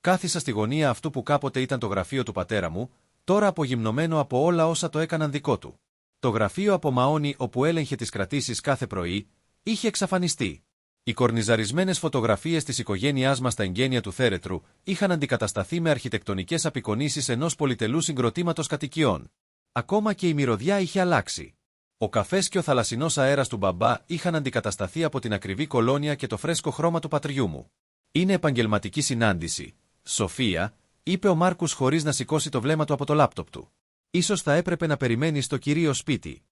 Κάθισα στη γωνία αυτού που κάποτε ήταν το γραφείο του πατέρα μου, τώρα απογυμνωμένο από όλα όσα το έκαναν δικό του. Το γραφείο από μαόνι όπου έλεγχε τις κρατήσεις κάθε πρωί, είχε εξαφανιστεί. Οι κορνιζαρισμένες φωτογραφίες της οικογένειάς μας στα εγγένεια του Θέρετρου είχαν αντικατασταθεί με αρχιτεκτονικές απεικονίσεις ενός πολυτελού συγκροτήματος κατοικιών. Ακόμα και η μυρωδιά είχε αλλάξει. Ο καφές και ο θαλασσινός αέρας του μπαμπά είχαν αντικατασταθεί από την ακριβή κολόνια και το φρέσκο χρώμα του πατριού μου. Είναι επαγγελματική συνάντηση. Σοφία, είπε ο Μάρκους χωρίς να σηκώσει το βλέμμα του από το λάπτοπ του. Ίσως θα έπρεπε να περιμένει στο κυρίω σπίτι.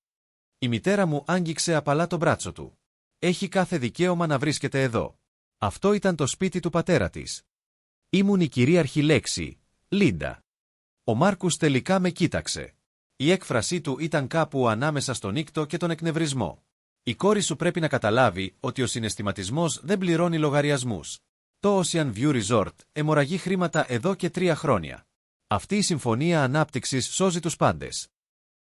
Η μητέρα μου άγγιξε απαλά το μπράτσο του. Έχει κάθε δικαίωμα να βρίσκεται εδώ. Αυτό ήταν το σπίτι του πατέρα της. Ήμουν η κυρίαρχη λέξη, Λίντα. Ο Μάρκους τελικά με κοίταξε. Η έκφρασή του ήταν κάπου ανάμεσα στον ήκτο και τον εκνευρισμό. Η κόρη σου πρέπει να καταλάβει ότι ο συναισθηματισμός δεν πληρώνει λογαριασμούς. Το Ocean View Resort αιμορραγεί χρήματα εδώ και 3 χρόνια. Αυτή η συμφωνία ανάπτυξης σώζει τους πάντες.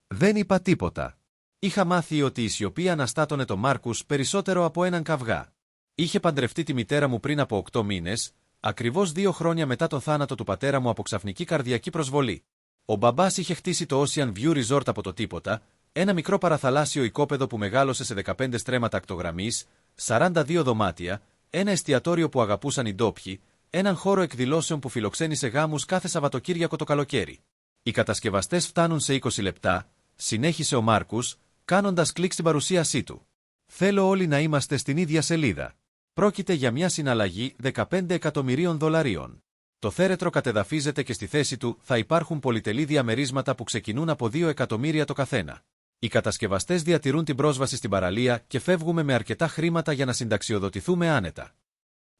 Δεν είπα τίποτα. Είχα μάθει ότι η σιωπή αναστάτωνε τον Μάρκους περισσότερο από έναν καυγά. Είχε παντρευτεί τη μητέρα μου πριν από 8 μήνες, ακριβώς 2 χρόνια μετά τον θάνατο του πατέρα μου από ξαφνική καρδιακή προσβολή. Ο μπαμπάς είχε χτίσει το Ocean View Resort από το τίποτα, ένα μικρό παραθαλάσσιο οικόπεδο που μεγάλωσε σε 15 στρέμματα ακτογραμμής, 42 δωμάτια, ένα εστιατόριο που αγαπούσαν οι ντόπιοι, έναν χώρο εκδηλώσεων που φιλοξένησε γάμους κάθε Σαββατοκύριακο το καλοκαίρι. Οι κατασκευαστές φτάνουν σε 20 λεπτά, συνέχισε ο Μάρκους, κάνοντας κλικ στην παρουσίασή του. Θέλω όλοι να είμαστε στην ίδια σελίδα. Πρόκειται για μια συναλλαγή 15 εκατομμυρίων δολαρίων. Το Θέρετρο κατεδαφίζεται και στη θέση του θα υπάρχουν πολυτελή διαμερίσματα που ξεκινούν από 2 εκατομμύρια το καθένα. Οι κατασκευαστές διατηρούν την πρόσβαση στην παραλία και φεύγουμε με αρκετά χρήματα για να συνταξιοδοτηθούμε άνετα.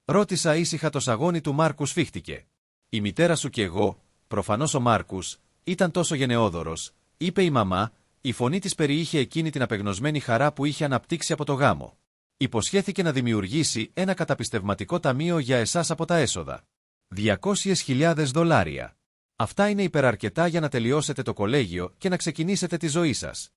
Ρώτησα ήσυχα, το σαγόνι του Μάρκους σφίχτηκε. Η μητέρα σου και εγώ, προφανώς ο Μάρκους, ήταν τόσο γενναιόδωρος, είπε η μαμά, η φωνή της περιείχε εκείνη την απεγνωσμένη χαρά που είχε αναπτύξει από το γάμο. Υποσχέθηκε να δημιουργήσει ένα καταπιστευματικό ταμείο για εσάς από τα έσοδα. 200.000 δολάρια. Αυτά είναι υπεραρκετά για να τελειώσετε το κολέγιο και να ξεκινήσετε τη ζωή σας.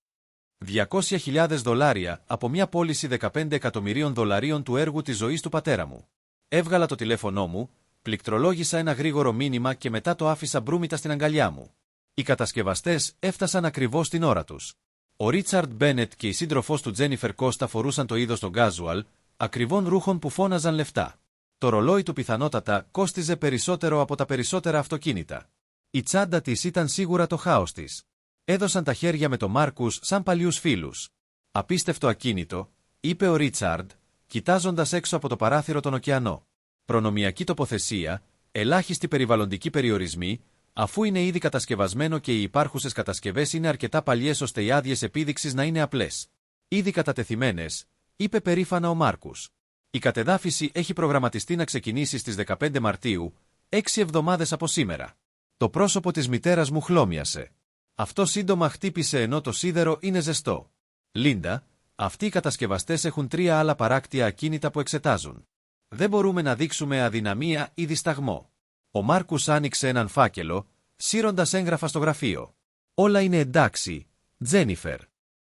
200.000 δολάρια από μια πώληση 15 εκατομμυρίων δολαρίων του έργου της ζωής του πατέρα μου. Έβγαλα το τηλέφωνό μου, πληκτρολόγησα ένα γρήγορο μήνυμα και μετά το άφησα μπρούμητα στην αγκαλιά μου. Οι κατασκευαστές έφτασαν ακριβώς την ώρα τους. Ο Ρίτσαρντ Μπένετ και η σύντροφός του Τζένιφερ Κώστα φορούσαν το είδος των casual, ακριβών ρούχων που φώναζαν λεφτά. Το ρολόι του πιθανότατα κόστιζε περισσότερο από τα περισσότερα αυτοκίνητα. Η τσάντα της ήταν σίγουρα το χάος της. Έδωσαν τα χέρια με τον Μάρκους σαν παλιούς φίλους. Απίστευτο ακίνητο, είπε ο Ρίτσαρντ, κοιτάζοντας έξω από το παράθυρο τον ωκεανό. Προνομιακή τοποθεσία, ελάχιστοι περιβαλλοντικοί περιορισμοί, αφού είναι ήδη κατασκευασμένο και οι υπάρχουσες κατασκευές είναι αρκετά παλιές ώστε οι άδειες επίδειξης να είναι απλές. Ήδη κατατεθειμένες, είπε περήφανα ο Μάρκους. Η κατεδάφιση έχει προγραμματιστεί να ξεκινήσει στις 15 Μαρτίου, 6 εβδομάδες από σήμερα. Το πρόσωπο της μητέρας μου χλώμιασε. Αυτό σύντομα χτύπησε ενώ το σίδερο είναι ζεστό. Λίντα, αυτοί οι κατασκευαστές έχουν 3 άλλα παράκτια ακίνητα που εξετάζουν. Δεν μπορούμε να δείξουμε αδυναμία ή δισταγμό. Ο Μάρκους άνοιξε έναν φάκελο, σύροντας έγγραφα στο γραφείο. Όλα είναι εντάξει, Τζένιφερ.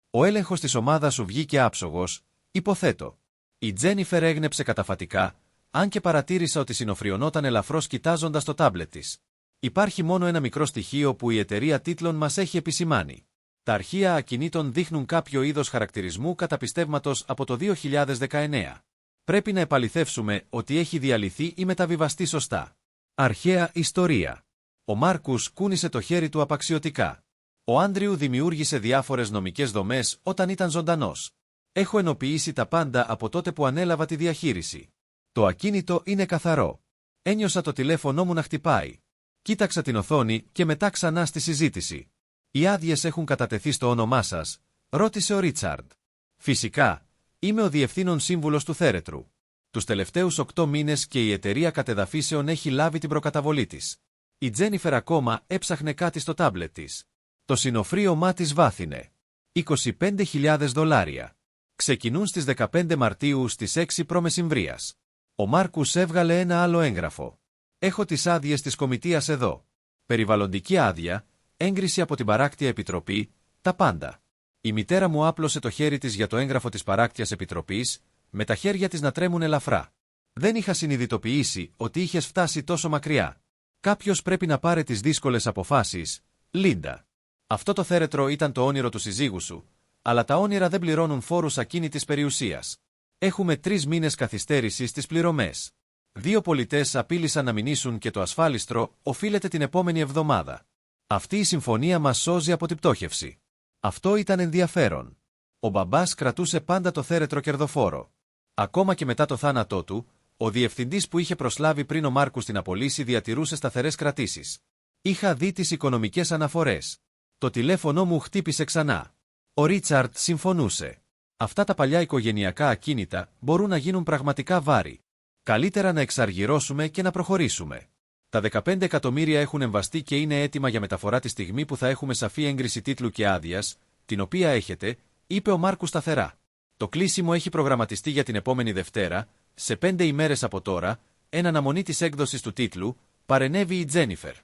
Ο έλεγχος της ομάδας σου βγήκε άψογος, υποθέτω. Η Τζένιφερ έγνεψε καταφατικά, αν και παρατήρησα ότι συνοφριωνόταν ελαφρώς κοιτάζοντας το τάμπλετ της. Υπάρχει μόνο ένα μικρό στοιχείο που η εταιρεία τίτλων μας έχει επισημάνει. Τα αρχεία ακινήτων δείχνουν κάποιο είδος χαρακτηρισμού καταπιστεύματος από το 2019. Πρέπει να επαληθεύσουμε ότι έχει διαλυθεί ή μεταβιβαστεί σωστά. Αρχαία ιστορία. Ο Μάρκους κούνησε το χέρι του απαξιωτικά. Ο Άντριου δημιούργησε διάφορες νομικές δομές όταν ήταν ζωντανός. Έχω ενοποιήσει τα πάντα από τότε που ανέλαβα τη διαχείριση. Το ακίνητο είναι καθαρό. Ένιωσα το τηλέφωνό μου να χτυπάει. Κοίταξα την οθόνη και μετά ξανά στη συζήτηση. Οι άδειες έχουν κατατεθεί στο όνομά σας, ρώτησε ο Ρίτσαρντ. Φυσικά, είμαι ο διευθύνων σύμβουλος του Θέρετρου. Τους τελευταίους 8 μήνες και η εταιρεία κατεδαφίσεων έχει λάβει την προκαταβολή της. Η Τζένιφερ ακόμα έψαχνε κάτι στο τάμπλετ της. Το συνοφρίωμά της βάθινε. 25.000 δολάρια. Ξεκινούν στις 15 Μαρτίου στις 6 π.Μ. Ο Μάρκους έβγαλε ένα άλλο έγγραφο. Έχω τις άδειες της κομιτείας εδώ. Περιβαλλοντική άδεια, έγκριση από την παράκτια επιτροπή, τα πάντα. Η μητέρα μου άπλωσε το χέρι της για το έγγραφο της παράκτιας επιτροπής, με τα χέρια της να τρέμουν ελαφρά. Δεν είχα συνειδητοποιήσει ότι είχες φτάσει τόσο μακριά. Κάποιος πρέπει να πάρει τις δύσκολες αποφάσεις, Λίντα. Αυτό το θέρετρο ήταν το όνειρο του συζύγου σου, αλλά τα όνειρα δεν πληρώνουν φόρους ακίνητης περιουσίας. Έχουμε 3 μήνες καθυστέρηση στις πληρωμές. 2 πολιτές απείλησαν να μηνύσουν και το ασφάλιστρο οφείλεται την επόμενη εβδομάδα. Αυτή η συμφωνία μας σώζει από την πτώχευση. Αυτό ήταν ενδιαφέρον. Ο μπαμπάς κρατούσε πάντα το θέρετρο κερδοφόρο. Ακόμα και μετά το θάνατό του, ο διευθυντής που είχε προσλάβει πριν ο Μάρκους την απολύση διατηρούσε σταθερές κρατήσεις. Είχα δει τις οικονομικές αναφορές. Το τηλέφωνο μου χτύπησε ξανά. Ο Ρίτσαρντ συμφωνούσε. Αυτά τα παλιά οικογενειακά ακίνητα μπορούν να γίνουν πραγματικά βάρη. Καλύτερα να εξαργυρώσουμε και να προχωρήσουμε. Τα 15 εκατομμύρια έχουν εμβαστεί και είναι έτοιμα για μεταφορά τη στιγμή που θα έχουμε σαφή έγκριση τίτλου και άδειας, την οποία έχετε, είπε ο Μάρκους σταθερά. Το κλείσιμο έχει προγραμματιστεί για την επόμενη Δευτέρα, σε 5 ημέρες από τώρα, εν αναμονή της έκδοσης του τίτλου, παρενέβη η Τζένιφερ.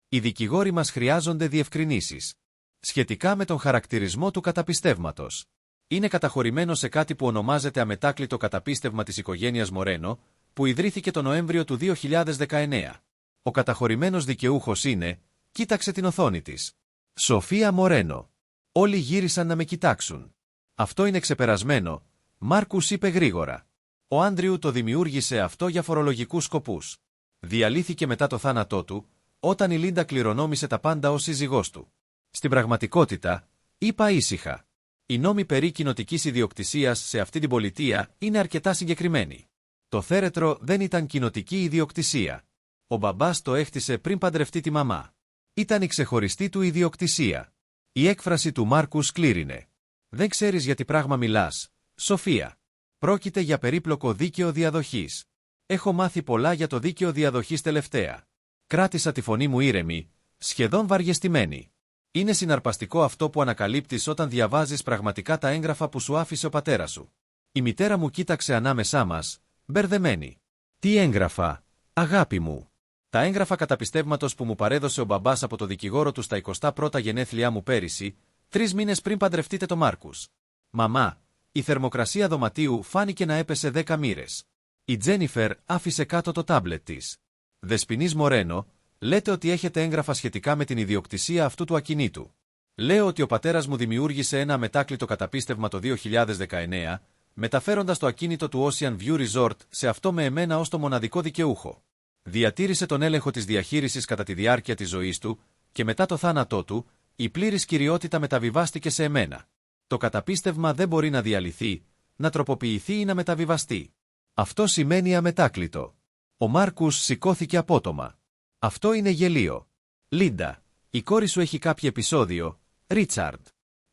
Οι δικηγόροι μας χρειάζονται διευκρινήσεις. Σχετικά με τον χαρακτηρισμό του καταπιστεύματος. Είναι καταχωρημένο σε κάτι που ονομάζεται αμετάκλητο καταπίστευμα της οικογένειας Μορένο, που ιδρύθηκε τον Νοέμβριο του 2019. Ο καταχωρημένος δικαιούχος είναι, κοίταξε την οθόνη της. Σοφία Μορένο. Όλοι γύρισαν να με κοιτάξουν. Αυτό είναι ξεπερασμένο, Μάρκους είπε γρήγορα. Ο Άντριου το δημιούργησε αυτό για φορολογικούς σκοπούς. Διαλύθηκε μετά το θάνατό του, όταν η Λίντα κληρονόμησε τα πάντα ως σύζυγός του. Στην πραγματικότητα, είπα ήσυχα. Οι νόμοι περί κοινοτικής ιδιοκτησίας σε αυτή την πολιτεία είναι αρκετά συγκεκριμένοι. Το θέρετρο δεν ήταν κοινοτική ιδιοκτησία. Ο μπαμπάς το έχτισε πριν παντρευτεί τη μαμά. Ήταν η ξεχωριστή του ιδιοκτησία. Η έκφραση του Μάρκους κλήρινε. Δεν ξέρεις για τι πράγμα μιλάς, Σοφία. Πρόκειται για περίπλοκο δίκαιο διαδοχής. Έχω μάθει πολλά για το δίκαιο διαδοχής τελευταία. Κράτησα τη φωνή μου ήρεμη, σχεδόν βαριεστημένη. Είναι συναρπαστικό αυτό που ανακαλύπτεις όταν διαβάζεις πραγματικά τα έγγραφα που σου άφησε ο πατέρας σου. Η μητέρα μου κοίταξε ανάμεσά μας, μπερδεμένη. Τι έγγραφα, αγάπη μου. Τα έγγραφα καταπιστεύματος που μου παρέδωσε ο μπαμπάς από το δικηγόρο του στα 21 γενέθλιά μου πέρυσι, 3 μήνες πριν παντρευτείτε το Μάρκους. Μαμά, η θερμοκρασία δωματίου φάνηκε να έπεσε 10 μοίρες. Η Τζένιφερ άφησε κάτω το τάμπλετ της. Δεσποινής Μορένο, λέτε ότι έχετε έγγραφα σχετικά με την ιδιοκτησία αυτού του ακινήτου. Λέω ότι ο πατέρας μου δημιούργησε ένα αμετάκλητο καταπίστευμα το 2019, μεταφέροντας το ακίνητο του Ocean View Resort σε αυτό με εμένα ως το μοναδικό δικαιούχο. Διατήρησε τον έλεγχο της διαχείρισης κατά τη διάρκεια της ζωής του και μετά το θάνατό του, η πλήρης κυριότητα μεταβιβάστηκε σε εμένα. Το καταπίστευμα δεν μπορεί να διαλυθεί, να τροποποιηθεί ή να μεταβιβαστεί. Αυτό σημαίνει αμετάκλητο. Ο Μάρκους σηκώθηκε απότομα. Αυτό είναι γελίο. Λίντα, η κόρη σου έχει κάποιο επεισόδιο, Ρίτσαρντ.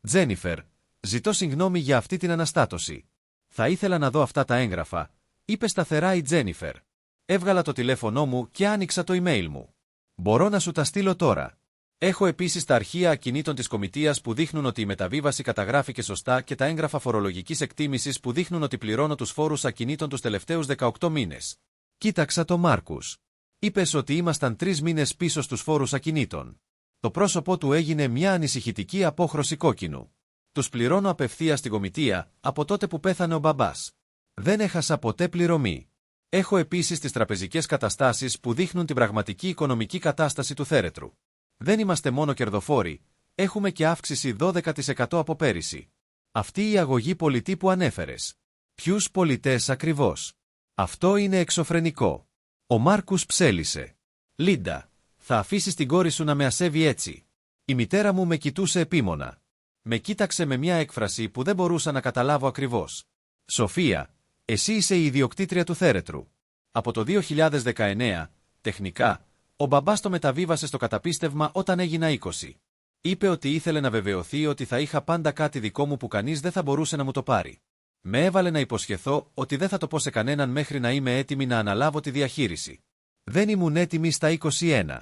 Τζένιφερ, ζητώ συγγνώμη για αυτή την αναστάτωση. Θα ήθελα να δω αυτά τα έγγραφα, είπε σταθερά η Τζένιφερ. Έβγαλα το τηλέφωνό μου και άνοιξα το email μου. Μπορώ να σου τα στείλω τώρα. Έχω επίσης τα αρχεία ακινήτων της κομιτείας που δείχνουν ότι η μεταβίβαση καταγράφηκε σωστά και τα έγγραφα φορολογικής εκτίμησης που δείχνουν ότι πληρώνω τους φόρους ακινήτων τους τελευταίους 18 μήνες. Κοίταξα το Μάρκους. Είπες ότι ήμασταν 3 μήνες πίσω στους φόρους ακινήτων. Το πρόσωπό του έγινε μια ανησυχητική απόχρωση κόκκινου. Τους πληρώνω απευθείας στην κομιτεία από τότε που πέθανε ο μπαμπάς. Δεν έχασα ποτέ πληρωμή. Έχω επίσης τις τραπεζικές καταστάσεις που δείχνουν την πραγματική οικονομική κατάσταση του θέρετρου. Δεν είμαστε μόνο κερδοφόροι, έχουμε και αύξηση 12% από πέρυσι. Αυτή η αγωγή πολιτή που ανέφερες. Ποιους πολιτές ακριβώς? Αυτό είναι εξωφρενικό. Ο Μάρκους ψέλισε. Λίντα, θα αφήσεις την κόρη σου να με ασέβει έτσι? Η μητέρα μου με κοιτούσε επίμονα. Με κοίταξε με μια έκφραση που δεν μπορούσα να καταλάβω ακριβώς. Σοφία, εσύ είσαι η ιδιοκτήτρια του θέρετρου. Από το 2019, τεχνικά, ο μπαμπάς το μεταβίβασε στο καταπίστευμα όταν έγινα 20. Είπε ότι ήθελε να βεβαιωθεί ότι θα είχα πάντα κάτι δικό μου που κανείς δεν θα μπορούσε να μου το πάρει. Με έβαλε να υποσχεθώ ότι δεν θα το πω σε κανέναν μέχρι να είμαι έτοιμη να αναλάβω τη διαχείριση. Δεν ήμουν έτοιμη στα 21.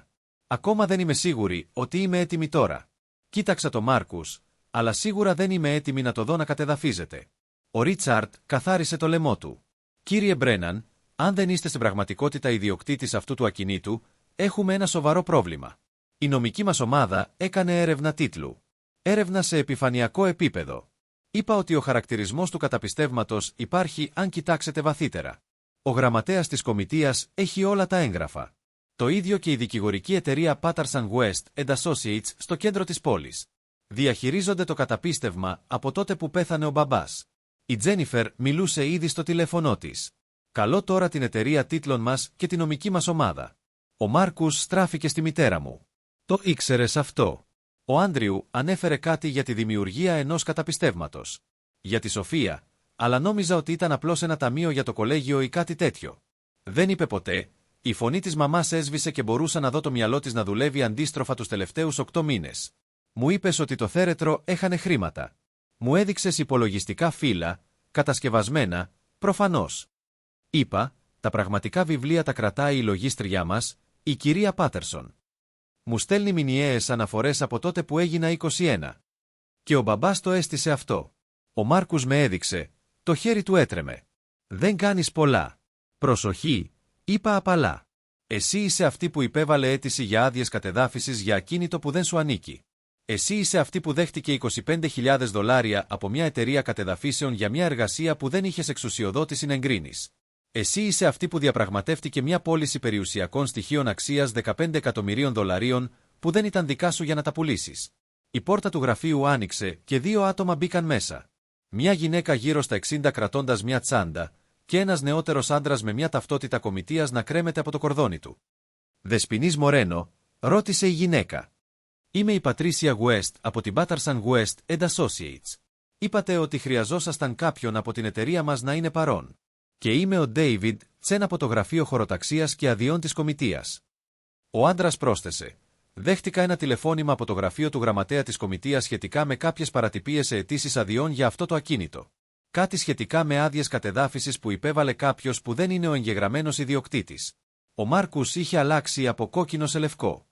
Ακόμα δεν είμαι σίγουρη ότι είμαι έτοιμη τώρα. Κοίταξα το Μάρκους, αλλά σίγουρα δεν είμαι έτοιμη να το δω να κατεδαφίζεται. Ο Ρίτσαρντ καθάρισε το λαιμό του. Κύριε Μπρέναν, αν δεν είστε στην πραγματικότητα ιδιοκτήτης αυτού του ακινήτου, έχουμε ένα σοβαρό πρόβλημα. Η νομική μας ομάδα έκανε έρευνα τίτλου. Έρευνα σε επιφανειακό επίπεδο. Είπα ότι ο χαρακτηρισμός του καταπιστεύματος υπάρχει αν κοιτάξετε βαθύτερα. Ο γραμματέας της κομιτείας έχει όλα τα έγγραφα. Το ίδιο και η δικηγορική εταιρεία Patterson West & Associates στο κέντρο της πόλης. Διαχειρίζονται το καταπίστευμα από τότε που πέθανε ο μπαμπάς. Η Τζένιφερ μιλούσε ήδη στο τηλέφωνό της. Καλώ τώρα την εταιρεία τίτλων μας και την νομική μας ομάδα. Ο Μάρκους στράφηκε στη μητέρα μου. Το ήξερες αυτό? Ο Άντριου ανέφερε κάτι για τη δημιουργία ενός καταπιστεύματος. Για τη Σοφία, αλλά νόμιζα ότι ήταν απλώς ένα ταμείο για το κολέγιο ή κάτι τέτοιο. Δεν είπε ποτέ. Η φωνή της μαμάς έσβησε και μπορούσα να δω το μυαλό της να δουλεύει αντίστροφα τους τελευταίους 8 μήνες. Μου είπες ότι το θέρετρο έχανε χρήματα. Μου έδειξες υπολογιστικά φύλλα, κατασκευασμένα, προφανώς. Είπα, τα πραγματικά βιβλία τα κρατάει η λογίστριά μας, η κυρία Πάτερσον. Μου στέλνει μηνιαίες αναφορές από τότε που έγινα 21. Και ο μπαμπάς το έστησε αυτό. Ο Μάρκους με έδειξε, το χέρι του έτρεμε. Δεν κάνεις πολλά. Προσοχή, είπα απαλά. Εσύ είσαι αυτή που υπέβαλε αίτηση για άδειες κατεδάφισης για ακίνητο που δεν σου ανήκει. Εσύ είσαι αυτή που δέχτηκε $25,000 από μια εταιρεία κατεδαφίσεων για μια εργασία που δεν είχες εξουσιοδότηση να εγκρίνεις. Εσύ είσαι αυτή που διαπραγματεύτηκε μια πώληση περιουσιακών στοιχείων αξίας $15 εκατομμυρίων που δεν ήταν δικά σου για να τα πουλήσεις. Η πόρτα του γραφείου άνοιξε και 2 άτομα μπήκαν μέσα. Μια γυναίκα γύρω στα 60 κρατώντας μια τσάντα και ένας νεότερος άντρας με μια ταυτότητα κομιτείας να κρέμεται από το κορδόνι του. «Δεσποινής Μορένο?» ρώτησε η γυναίκα. «Είμαι η Πατρίσια West από την Patterson West & Associates. Είπατε ότι χρειαζόσασταν κάποιον από την εταιρεία μας να είναι παρόν. Και είμαι ο David Τσεν από το γραφείο χωροταξίας και αδειών της κομιτείας». Ο άντρας πρόσθεσε. «Δέχτηκα ένα τηλεφώνημα από το γραφείο του γραμματέα της κομιτείας σχετικά με κάποιες παρατυπίες σε αιτήσεις αδειών για αυτό το ακίνητο. Κάτι σχετικά με άδειες κατεδάφισης που υπέβαλε κάποιος που δεν είναι ο εγγεγραμμένος ιδιοκτήτης». Ο Μάρκους είχε αλλάξει από κόκκινο σε λευκό.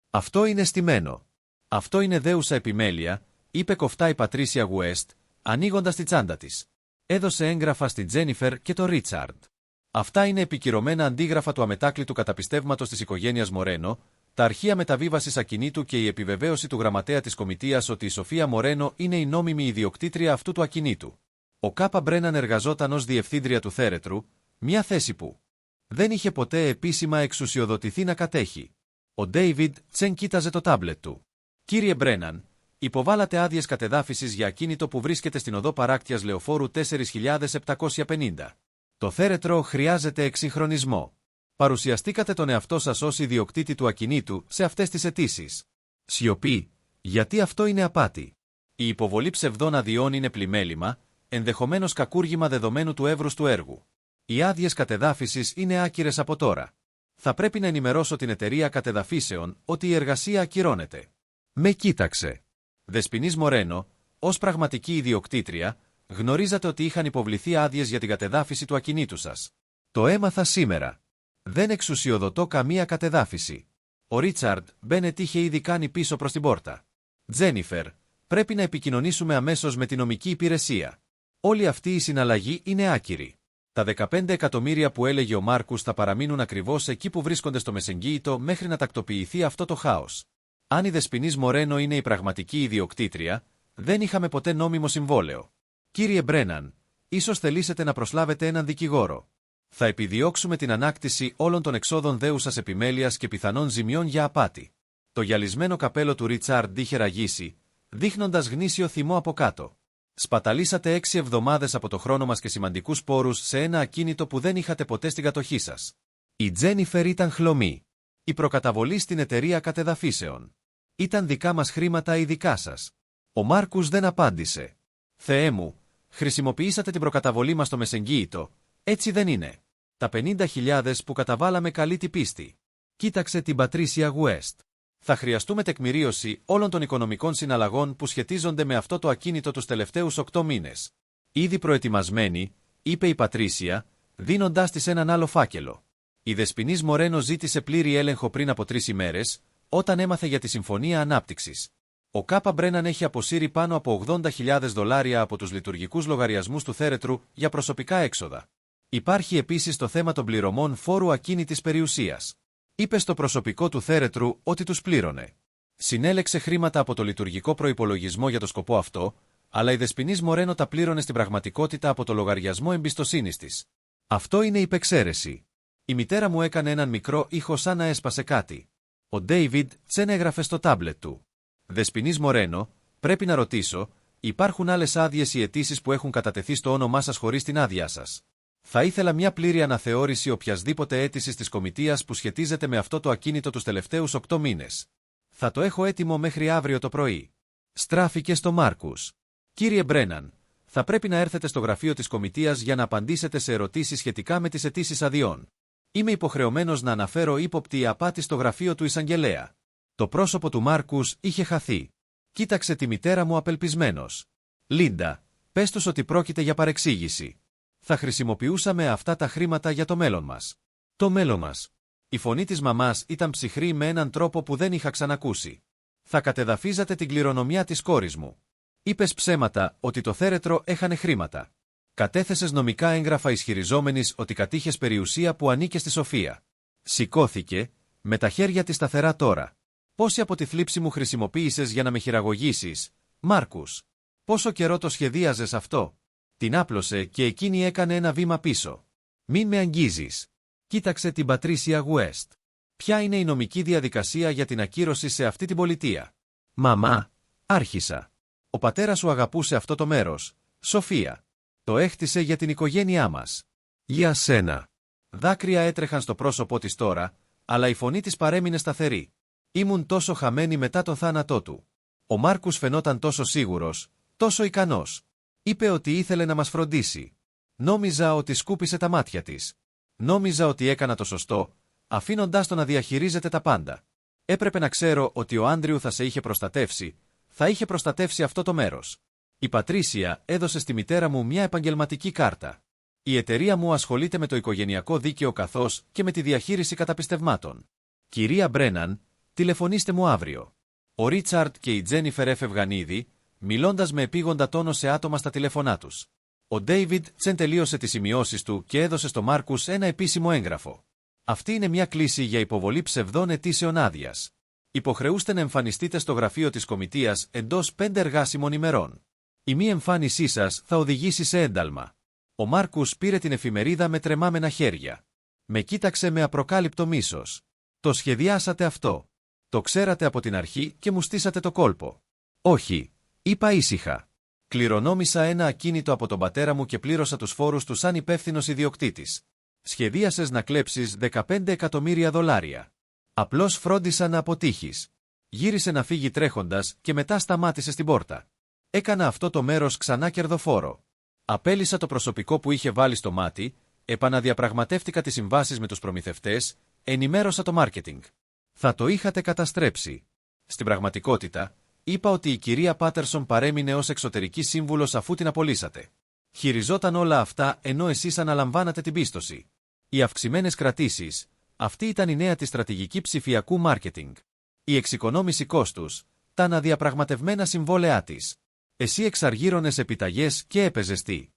«Αυτό είναι στημένο. Αυτό είναι δέουσα επιμέλεια», είπε κοφτά η Πατρίσια West, ανοίγοντας τη τσάντα της. Έδωσε έγγραφα στην Τζένιφερ και τον Ρίτσαρντ. «Αυτά είναι επικυρωμένα αντίγραφα του αμετάκλητου καταπιστεύματος της οικογένειας Μορένο, τα αρχεία μεταβίβασης ακινήτου και η επιβεβαίωση του γραμματέα της κομιτείας ότι η Σοφία Μορένο είναι η νόμιμη ιδιοκτήτρια αυτού του ακινήτου. Ο Κάπα Μπρέναν εργαζόταν ως διευθύντρια του θέρετρου, μια θέση που δεν είχε ποτέ επίσημα εξουσιοδοτηθεί να κατέχει». Ο Ντέιβιντ Τσεν κοίταζε το τάμπλετ του. «Κύριε Μπρέναν, υποβάλατε άδειες κατεδάφισης για ακίνητο που βρίσκεται στην οδό Παράκτιας Λεωφόρου 4750. Το θέρετρο χρειάζεται εξυγχρονισμό. Παρουσιαστήκατε τον εαυτό σας ως ιδιοκτήτη του ακινήτου σε αυτές τις αιτήσεις. Σιωπή, γιατί αυτό είναι απάτη. Η υποβολή ψευδών αδειών είναι πλημέλημα, ενδεχομένως κακούργημα δεδομένου του εύρους του έργου. Οι άδειες κατεδάφισης είναι άκυρες από τώρα. Θα πρέπει να ενημερώσω την εταιρεία κατεδαφίσεων ότι η εργασία ακυρώνεται». Με κοίταξε. «Δεσποινής Μορένο, ως πραγματική ιδιοκτήτρια, γνωρίζατε ότι είχαν υποβληθεί άδειες για την κατεδάφιση του ακινήτου σας. Το έμαθα σήμερα. Δεν εξουσιοδοτώ καμία κατεδάφιση». Ο Ρίτσαρντ Μπένετ είχε ήδη κάνει πίσω προς την πόρτα. «Τζένιφερ, πρέπει να επικοινωνήσουμε αμέσως με την νομική υπηρεσία. Όλη αυτή η συναλλαγή είναι άκυρη. Τα 15 εκατομμύρια που έλεγε ο Μάρκους θα παραμείνουν ακριβώς εκεί που βρίσκονται στο μεσεγγύητο μέχρι να τακτοποιηθεί αυτό το χάος. Αν η Δεσποινής Μορένο είναι η πραγματική ιδιοκτήτρια, δεν είχαμε ποτέ νόμιμο συμβόλαιο. Κύριε Μπρέναν, ίσως θελήσετε να προσλάβετε έναν δικηγόρο. Θα επιδιώξουμε την ανάκτηση όλων των εξόδων δέουσας επιμέλειας και πιθανών ζημιών για απάτη». Το γυαλισμένο καπέλο του Ρίτσαρντ είχε ραγίσει, δείχνοντας γνήσιο θυμό από κάτω. «Σπαταλήσατε 6 εβδομάδες από το χρόνο μας και σημαντικούς πόρους σε ένα ακίνητο που δεν είχατε ποτέ στην κατοχή σας». Η Τζένιφερ ήταν χλωμή. «Η προκαταβολή στην εταιρεία κατεδαφίσεων. Ήταν δικά μας χρήματα ή δικά σας?» Ο Μάρκους δεν απάντησε. «Θεέ μου, χρησιμοποιήσατε την προκαταβολή μας στο μεσεγγύητο, έτσι δεν είναι? Τα 50.000 που καταβάλαμε καλή την πίστη». Κοίταξε την Πατρίσια West. «Θα χρειαστούμε τεκμηρίωση όλων των οικονομικών συναλλαγών που σχετίζονται με αυτό το ακίνητο τους τελευταίους 8 μήνες. Ήδη προετοιμασμένη», είπε η Πατρίσια, δίνοντάς της έναν άλλο φάκελο. Η Δεσποινής Μορένο ζήτησε πλήρη έλεγχο πριν από 3 ημέρες, όταν έμαθε για τη Συμφωνία Ανάπτυξης. Ο Κάπα Μπρέναν έχει αποσύρει πάνω από $80,000 από τους λειτουργικούς λογαριασμούς του θέρετρου για προσωπικά έξοδα. Υπάρχει επίσης το θέμα των πληρωμών φόρου ακίνητης περιουσίας. Είπε στο προσωπικό του θέρετρου ότι τους πλήρωνε. Συνέλεξε χρήματα από το λειτουργικό προϋπολογισμό για το σκοπό αυτό, αλλά η Δεσποινής Μορένο τα πλήρωνε στην πραγματικότητα από το λογαριασμό εμπιστοσύνης της. Αυτό είναι υπεξαίρεση. Η μητέρα μου έκανε έναν μικρό ήχο σαν να έσπασε κάτι. Ο Ντέιβιντ έγραφε στο τάμπλετ του. Δεσποινής Μορένο, πρέπει να ρωτήσω, υπάρχουν άλλες άδειες ή αιτήσεις που έχουν κατατεθεί στο όνομά σας χωρίς την άδειά σας? Θα ήθελα μια πλήρη αναθεώρηση οποιασδήποτε αίτησης της κομιτείας που σχετίζεται με αυτό το ακίνητο τους τελευταίους 8 μήνες. Θα το έχω έτοιμο μέχρι αύριο το πρωί. Στράφηκε στο Μάρκους. Κύριε Μπρέναν, θα πρέπει να έρθετε στο γραφείο της κομιτείας για να απαντήσετε σε ερωτήσεις σχετικά με τις αιτήσεις αδειών. Είμαι υποχρεωμένος να αναφέρω ύποπτη απάτη στο γραφείο του εισαγγελέα. Το πρόσωπο του Μάρκους είχε χαθεί. Κοίταξε τη μητέρα μου απελπισμένος. Λίντα, πες τους ότι πρόκειται για παρεξήγηση. Θα χρησιμοποιούσαμε αυτά τα χρήματα για το μέλλον μας. Το μέλλον μας. Η φωνή της μαμάς ήταν ψυχρή με έναν τρόπο που δεν είχα ξανακούσει. Θα κατεδαφίζατε την κληρονομιά της κόρης μου. Είπες ψέματα ότι το θέρετρο έχανε χρήματα. Κατέθεσες νομικά έγγραφα ισχυριζόμενης ότι κατήχες περιουσία που ανήκε στη Σοφία. Σηκώθηκε, με τα χέρια της σταθερά τώρα. Πόση από τη θλίψη μου χρησιμοποίησες για να με χειραγωγήσεις, Μάρκους? Πόσο καιρό το σχεδίαζες αυτό? Την άπλωσε και εκείνη έκανε ένα βήμα πίσω. Μην με αγγίζεις. Κοίταξε την Πατρίσια Γουέστ. Ποια είναι η νομική διαδικασία για την ακύρωση σε αυτή την πολιτεία? Μαμά, άρχισα. Ο πατέρας σου αγαπούσε αυτό το μέρος, Σοφία. Το έχτισε για την οικογένειά μας. Για σένα. Δάκρυα έτρεχαν στο πρόσωπό της τώρα, αλλά η φωνή της παρέμεινε σταθερή. Ήμουν τόσο χαμένη μετά τον θάνατό του. Ο Μάρκους φαινόταν τόσο σίγουρος, τόσο ικανός. Είπε ότι ήθελε να μας φροντίσει. Νόμιζα ότι σκούπισε τα μάτια της. Νόμιζα ότι έκανα το σωστό, αφήνοντάς το να διαχειρίζεται τα πάντα. Έπρεπε να ξέρω ότι ο Άντριου θα σε είχε προστατεύσει, θα είχε προστατεύσει αυτό το μέρος. Η Πατρίσια έδωσε στη μητέρα μου μια επαγγελματική κάρτα. Η εταιρεία μου ασχολείται με το οικογενειακό δίκαιο καθώς και με τη διαχείριση καταπιστευμάτων. Κυρία Μπρέναν, τηλεφωνήστε μου αύριο. Ο Ρίτσαρντ και η Τζένιφερ έφευγαν ήδη, μιλώντας με επίγοντα τόνο σε άτομα στα τηλέφωνά τους. Ο Ντέιβιντ τελείωσε τις σημειώσεις του και έδωσε στο Μάρκους ένα επίσημο έγγραφο. Αυτή είναι μια κλήση για υποβολή ψευδών αιτήσεων άδειας. Υποχρεούστε να εμφανιστείτε στο γραφείο της κομιτείας εντός 5 εργάσιμων ημερών. Η μη εμφάνισή σας θα οδηγήσει σε ένταλμα. Ο Μάρκους πήρε την εφημερίδα με τρεμάμενα χέρια. Με κοίταξε με απροκάλυπτο μίσος. Το σχεδιάσατε αυτό. Το ξέρατε από την αρχή και μου στήσατε το κόλπο. Όχι, είπα ήσυχα. Κληρονόμησα ένα ακίνητο από τον πατέρα μου και πλήρωσα τους φόρους του σαν υπεύθυνος ιδιοκτήτης. Σχεδίασες να κλέψεις $15 εκατομμύρια. Απλώς φρόντισα να αποτύχεις. Γύρισε να φύγει τρέχοντας και μετά σταμάτησε στην πόρτα. Έκανα αυτό το μέρος ξανά κερδοφόρο. Απέλυσα το προσωπικό που είχε βάλει στο μάτι, επαναδιαπραγματεύτηκα τις συμβάσεις με τους προμηθευτές, ενημέρωσα το μάρκετινγκ. Θα το είχατε καταστρέψει. Στην πραγματικότητα, είπα ότι η κυρία Πάτερσον παρέμεινε ως εξωτερική σύμβουλος αφού την απολύσατε. Χειριζόταν όλα αυτά ενώ εσείς αναλαμβάνατε την πίστοση. Οι αυξημένες κρατήσεις, αυτή ήταν η νέα της στρατηγική ψηφιακού μάρκετινγκ. Η εξοικονόμηση κόστους, τα αναδιαπραγματευμένα συμβόλαιά της. Εσύ εξαργύρωνες επιταγές και έπαιζες τι?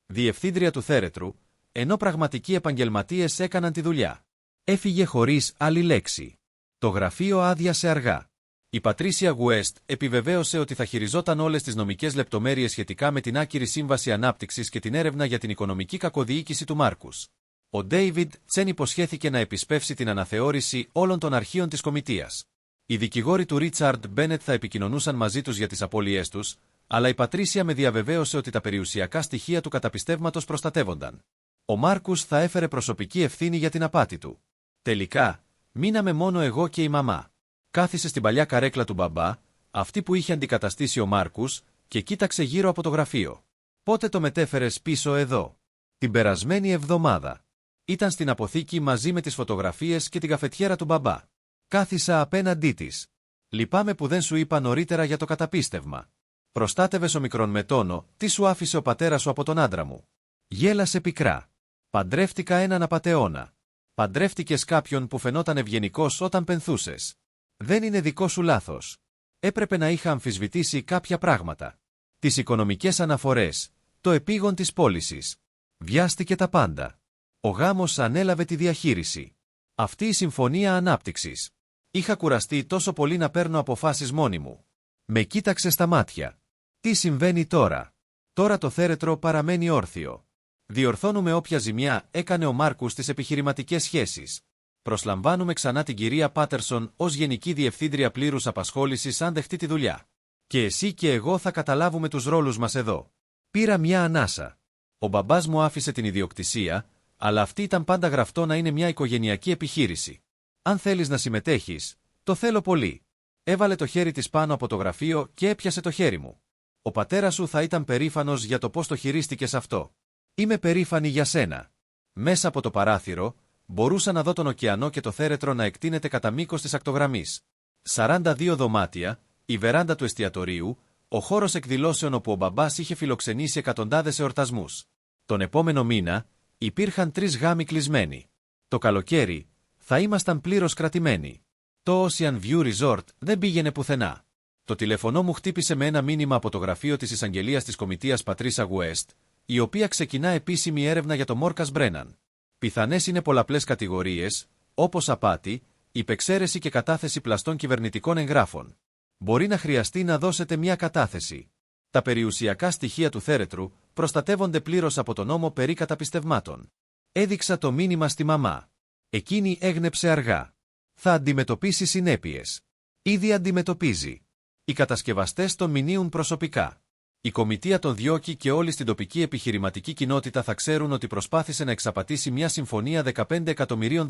Διευθύντρια του θέρετρου, ενώ πραγματικοί επαγγελματίες έκαναν τη δουλειά. Έφυγε χωρίς άλλη λέξη. Το γραφείο άδειασε αργά. Η Πατρίσια Γουέστ επιβεβαίωσε ότι θα χειριζόταν όλες τις νομικές λεπτομέρειες σχετικά με την άκυρη σύμβαση ανάπτυξης και την έρευνα για την οικονομική κακοδιοίκηση του Μάρκους. Ο Ντέιβιντ υποσχέθηκε να επισπεύσει την αναθεώρηση όλων των αρχείων της κομιτείας. Οι δικηγόροι του Ρίτσαρντ Μπένετ θα επικοινωνούσαν μαζί τους για τις απώλειές τους, αλλά η Πατρίσια με διαβεβαίωσε ότι τα περιουσιακά στοιχεία του καταπιστεύματος προστατεύονταν. Ο Μάρκους θα έφερε προσωπική ευθύνη για την απάτη του. Τελικά, μείναμε μόνο εγώ και η μαμά. Κάθισε στην παλιά καρέκλα του μπαμπά, αυτή που είχε αντικαταστήσει ο Μάρκους, και κοίταξε γύρω από το γραφείο. Πότε το μετέφερες πίσω εδώ? Την περασμένη εβδομάδα. Ήταν στην αποθήκη μαζί με τις φωτογραφίες και την καφετιέρα του μπαμπά. Κάθισα απέναντί της. Λυπάμαι που δεν σου είπα νωρίτερα για το καταπίστευμα. Προστάτευες ομικρόν με τόνο, τι σου άφησε ο πατέρας σου από τον άντρα μου? Γέλασε πικρά. Παντρεύτηκα έναν απατεώνα. Παντρεύτηκες κάποιον που φαινόταν ευγενικός όταν πενθούσες. Δεν είναι δικό σου λάθος. Έπρεπε να είχα αμφισβητήσει κάποια πράγματα. Τις οικονομικές αναφορές, το επίγον της πώλησης. Βιάστηκε τα πάντα. Ο γάμος ανέλαβε τη διαχείριση. Αυτή η συμφωνία ανάπτυξης. Είχα κουραστεί τόσο πολύ να παίρνω αποφάσεις μόνη μου. Με κοίταξε στα μάτια. Τι συμβαίνει τώρα? Τώρα το θέρετρο παραμένει όρθιο. Διορθώνουμε όποια ζημιά έκανε ο Μάρκους στις επιχειρηματικές σχέσεις. Προσλαμβάνουμε ξανά την κυρία Πάτερσον ως Γενική Διευθύντρια Πλήρους Απασχόλησης αν δεχτεί τη δουλειά. Και εσύ και εγώ θα καταλάβουμε τους ρόλους μας εδώ. Πήρα μια ανάσα. Ο μπαμπάς μου άφησε την ιδιοκτησία, αλλά αυτή ήταν πάντα γραφτό να είναι μια οικογενειακή επιχείρηση. Αν θέλεις να συμμετέχεις, το θέλω πολύ. Έβαλε το χέρι της πάνω από το γραφείο και έπιασε το χέρι μου. Ο πατέρας σου θα ήταν περήφανος για το πώς το χειρίστηκες αυτό. Είμαι περήφανη για σένα. Μέσα από το παράθυρο, μπορούσα να δω τον ωκεανό και το θέρετρο να εκτείνεται κατά μήκος της ακτογραμμής. 42 δωμάτια, η βεράντα του εστιατορίου, ο χώρος εκδηλώσεων όπου ο μπαμπάς είχε φιλοξενήσει εκατοντάδες εορτασμούς. Τον επόμενο μήνα, υπήρχαν 3 γάμοι κλεισμένοι. Το καλοκαίρι, θα ήμασταν πλήρως κρατημένοι. Το Ocean View Resort δεν πήγαινε πουθενά. Το τηλεφωνό μου χτύπησε με ένα μήνυμα από το γραφείο της εισαγγελίας της κομιτείας Πατρίσα West, η οποία ξεκινά επίσημη έρευνα για το Μόρκας Μπρέναν. Πιθανές είναι πολλαπλές κατηγορίες, όπως απάτη, υπεξαίρεση και κατάθεση πλαστών κυβερνητικών εγγράφων. Μπορεί να χρειαστεί να δώσετε μια κατάθεση. Τα περιουσιακά στοιχεία του θέρετρου προστατεύονται πλήρως από τον νόμο περί καταπιστευμάτων. Έδειξα το μήνυμα στη μαμά. Εκείνη έγνεψε αργά. Θα αντιμετωπίσει συνέπειες. Ήδη αντιμετωπίζει. Οι κατασκευαστές τον μηνύουν προσωπικά. Η κομιτεία τον διώκει και όλοι στην τοπική επιχειρηματική κοινότητα θα ξέρουν ότι προσπάθησε να εξαπατήσει μια συμφωνία $15 εκατομμυρίων.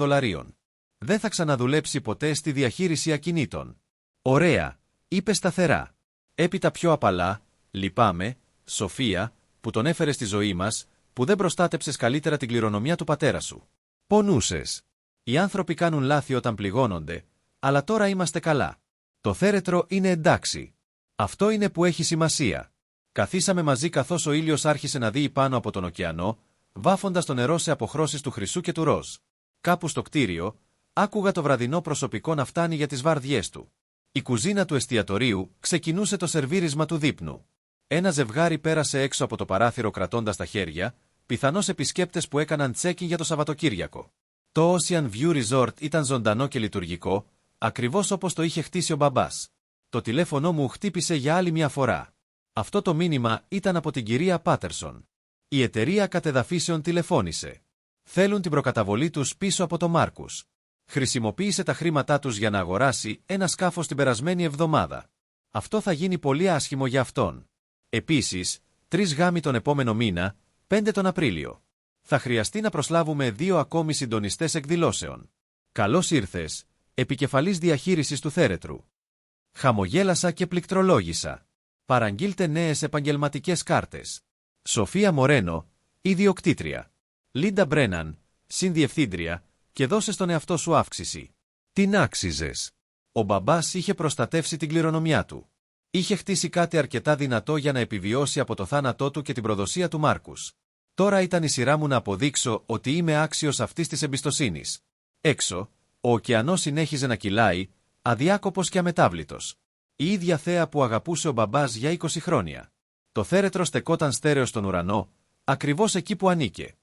Δεν θα ξαναδουλέψει ποτέ στη διαχείριση ακινήτων. Ωραία, είπε σταθερά. Έπειτα πιο απαλά, λυπάμαι, Σοφία, που τον έφερε στη ζωή μας, που δεν προστάτεψες καλύτερα την κληρονομιά του πατέρα σου. Πονούσες. Οι άνθρωποι κάνουν λάθη όταν πληγώνονται, αλλά τώρα είμαστε καλά. Το θέρετρο είναι εντάξει. Αυτό είναι που έχει σημασία. Καθίσαμε μαζί καθώς ο ήλιος άρχισε να δει πάνω από τον ωκεανό, βάφοντας το νερό σε αποχρώσεις του χρυσού και του ροζ. Κάπου στο κτίριο, άκουγα το βραδινό προσωπικό να φτάνει για τις βάρδιές του. Η κουζίνα του εστιατορίου ξεκινούσε το σερβίρισμα του δείπνου. Ένα ζευγάρι πέρασε έξω από το παράθυρο κρατώντας τα χέρια, πιθανώς επισκέπτες που έκαναν τσέκιν για το Σαββατοκύριακο. Το Ocean View Resort ήταν ζωντανό και λειτουργικό, ακριβώς όπως το είχε χτίσει ο μπαμπάς. Το τηλέφωνο μου χτύπησε για άλλη μια φορά. Αυτό το μήνυμα ήταν από την κυρία Πάτερσον. Η εταιρεία κατεδαφίσεων τηλεφώνησε. Θέλουν την προκαταβολή τους πίσω από το Μάρκους. Χρησιμοποίησε τα χρήματά τους για να αγοράσει ένα σκάφος την περασμένη εβδομάδα. Αυτό θα γίνει πολύ άσχημο για αυτόν. Επίσης, 3 γάμοι τον επόμενο μήνα, 5 τον Απρίλιο. Θα χρειαστεί να προσλάβουμε 2 ακόμη συντονιστές εκδηλώσεων. Καλώς ήρθες, επικεφαλής διαχείρισης του θέρετρου. Χαμογέλασα και πληκτρολόγησα. Παραγγείλτε νέες επαγγελματικές κάρτες. Σοφία Μορένο, ιδιοκτήτρια. Λίντα Μπρέναν, συνδιευθύντρια, και δώσε στον εαυτό σου αύξηση. Την άξιζες. Ο μπαμπάς είχε προστατεύσει την κληρονομιά του. Είχε χτίσει κάτι αρκετά δυνατό για να επιβιώσει από το θάνατό του και την προδοσία του Μάρκους. Τώρα ήταν η σειρά μου να αποδείξω ότι είμαι άξιος αυτής της εμπιστοσύνης. Έξω, ο ωκεανός συνέχιζε να κυλάει, αδιάκοπος και αμετάβλητος. Η ίδια θέα που αγαπούσε ο μπαμπάς για 20 χρόνια. Το θέρετρο στεκόταν στέρεο στον ουρανό, ακριβώς εκεί που ανήκε.